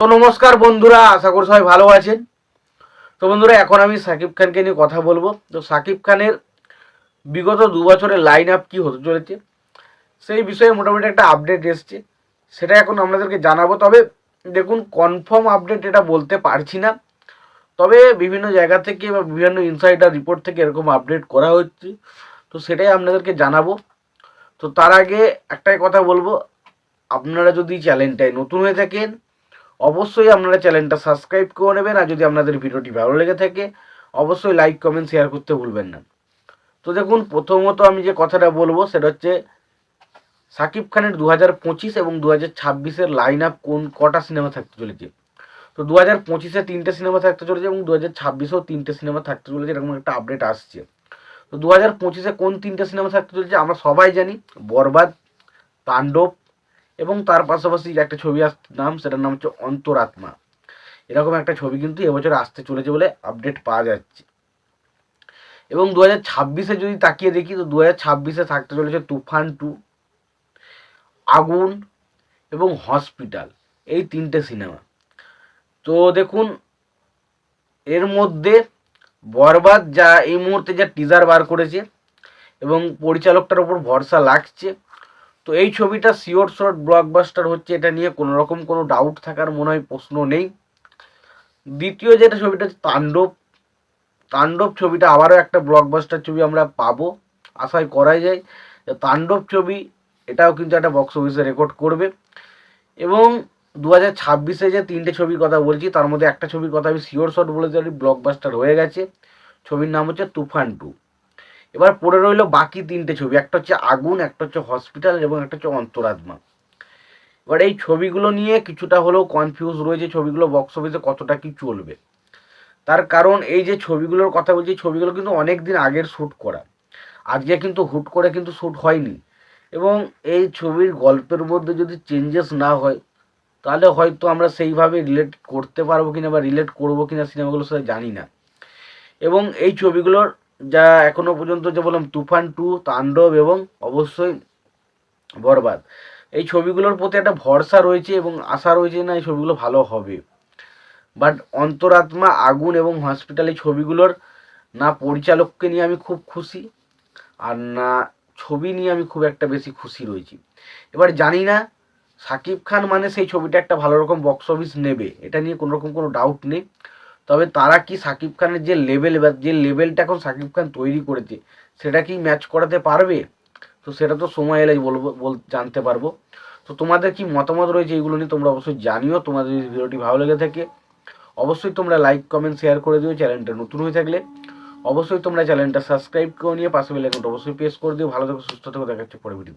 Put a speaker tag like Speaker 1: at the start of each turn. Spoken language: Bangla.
Speaker 1: তো নমস্কার বন্ধুরা, আশা করি সবাই ভালো আছেন। তো বন্ধুরা, এখন আমি সাকিব খানকে নিয়ে কথা বলবো। তো সাকিব খানের বিগত 2 বছরের লাইন আপ কী হতে চলেছে সেই বিষয়ে মোটামুটি একটা আপডেট এসছে, সেটা এখন আপনাদেরকে জানাবো। তবে দেখুন, কনফার্ম আপডেট এটা বলতে পারছি না, তবে বিভিন্ন জায়গা থেকে বা বিভিন্ন ইনসাইডার রিপোর্ট থেকে এরকম আপডেট করা হচ্ছে, তো সেটাই আপনাদেরকে জানাবো। তো তার আগে একটাই কথা বলবো, আপনারা যদি চ্যানেলটায় নতুন হয়ে থাকেন অবশ্যই আপনারা চ্যানেলটা সাবস্ক্রাইব করে নেবেন, আর যদি আপনাদের ভিডিওটি ভালো লেগে থাকে অবশ্যই লাইক কমেন্ট শেয়ার করতে ভুলবেন না। তো দেখুন, প্রথমত আমি যে কথাটা বলবো সেটা হচ্ছে সাকিব খানের 2025 এবং 2026-এর লাইন আপ কটা সিনেমা থাকতে চলেছে। তো 2025-এ 3টে সিনেমা থাকতে চলেছে এবং 2026-এও 3টে সিনেমা থাকতে চলেছে, এরকম একটা আপডেট আসছে। তো 2025-এ কোন 3টে সিনেমা থাকতে চলেছে আমরা সবাই জানি, বরবাদ, তাণ্ডব এবং তার পাশাপাশি একটা ছবি আসছে, সেটার নাম হচ্ছে অন্তরাত্মা। এরকম একটা ছবি কিন্তু এবছর আসতে চলেছে বলে আপডেট পাওয়া যাচ্ছে। এবং 2026-এ যদি তাকিয়ে দেখি, তো 2026-এ থাকতে চলেছে তুফান 2, আগুন এবং হসপিটাল, এই 3টে সিনেমা। তো দেখুন, এর মধ্যে বরবাদ যা এই মুহূর্তে যা টিজার বার করেছে এবং পরিচালকটার উপর ভরসা লাগছে, তো এই ছবিটা শিওর শর্ট ব্লকবাস্টার হচ্ছে, এটা নিয়ে কোনো রকম কোনো ডাউট থাকার মনে হয় প্রশ্ন নেই। দ্বিতীয় যেটা ছবিটা হচ্ছে তাণ্ডব। তাণ্ডব ছবিটা আবারও একটা ব্লকবাস্টার ছবি আমরা পাবো, আশাই করাই যায়। তাণ্ডব ছবি এটাও কিন্তু একটা বক্স অফিসে রেকর্ড করবে। এবং 2026-এ যে 3টে ছবির কথা বলছি, তার মধ্যে একটা ছবির কথা আমি শিওর শট বলে দিই, ব্লকবাস্টার হয়ে গেছে। ছবির নাম হচ্ছে তুফান 2। এবার পড়ে রইল বাকি 3টে ছবি, একটা হচ্ছে আগুন, একটা হচ্ছে হসপিটাল এবং একটা হচ্ছে অন্তরাত্মা। এবার এই ছবিগুলো নিয়ে কিছুটা হলেও কনফিউজ রয়েছে, ছবিগুলো বক্স অফিসে কতটা কি চলবে। তার কারণ এই যে ছবিগুলোর কথা বলছি, ছবিগুলো কিন্তু অনেক দিন আগের শ্যুট করা, আজকে কিন্তু হুট করে কিন্তু শ্যুট হয়নি। এবং এই ছবির গল্পের মধ্যে যদি চেঞ্জেস না হয় তাহলে হয়তো আমরা সেইভাবে রিলেট করতে পারবো কিনা বা রিলেট করবো কিনা সিনেমাগুলোর সাথে জানি না। এবং এই ছবিগুলোর যা এখনো পর্যন্ত যে বললাম তুফান 2, তাণ্ডব এবং অবশ্যই বরবাদ, এই ছবিগুলোর প্রতি একটা ভরসা রয়েছে এবং আশা রয়েছে না এই ছবিগুলো ভালো হবে। বাট অন্তরাত্মা, আগুন এবং হসপিটাল এই ছবিগুলোর না পরিচালককে নিয়ে আমি খুব খুশি, আর না ছবি নিয়ে আমি খুব একটা বেশি খুশি রয়েছি। এবার জানি না সাকিব খান মানে সেই ছবিটা একটা ভালো রকম বক্স অফিস নেবে, এটা নিয়ে কোনো রকম কোনো ডাউট নেই। তবে তারা কি সাকিব খানের যে লেভেল বা যে লেভেলটা এখন সাকিব খান তৈরি করেছে সেটা কি ম্যাচ করাতে পারবে, তো সেটা তো সময় এলে জানতে পারবো। তো তোমাদের কি মতামত রয়েছে এইগুলো নিয়ে তোমরা অবশ্যই জানিও। তোমাদের যদি ভিডিওটি ভালো লেগে থাকে অবশ্যই তোমরা লাইক কমেন্ট শেয়ার করে দিও। চ্যানেলটা নতুন হয়ে থাকলে অবশ্যই তোমরা চ্যানেলটা সাবস্ক্রাইব করে নিয়ে পাশে বেল আইকনটা অবশ্যই প্রেস করে দিও। ভালো থেকো, সুস্থ থেকো, দেখা হচ্ছে পরে ভিডিও।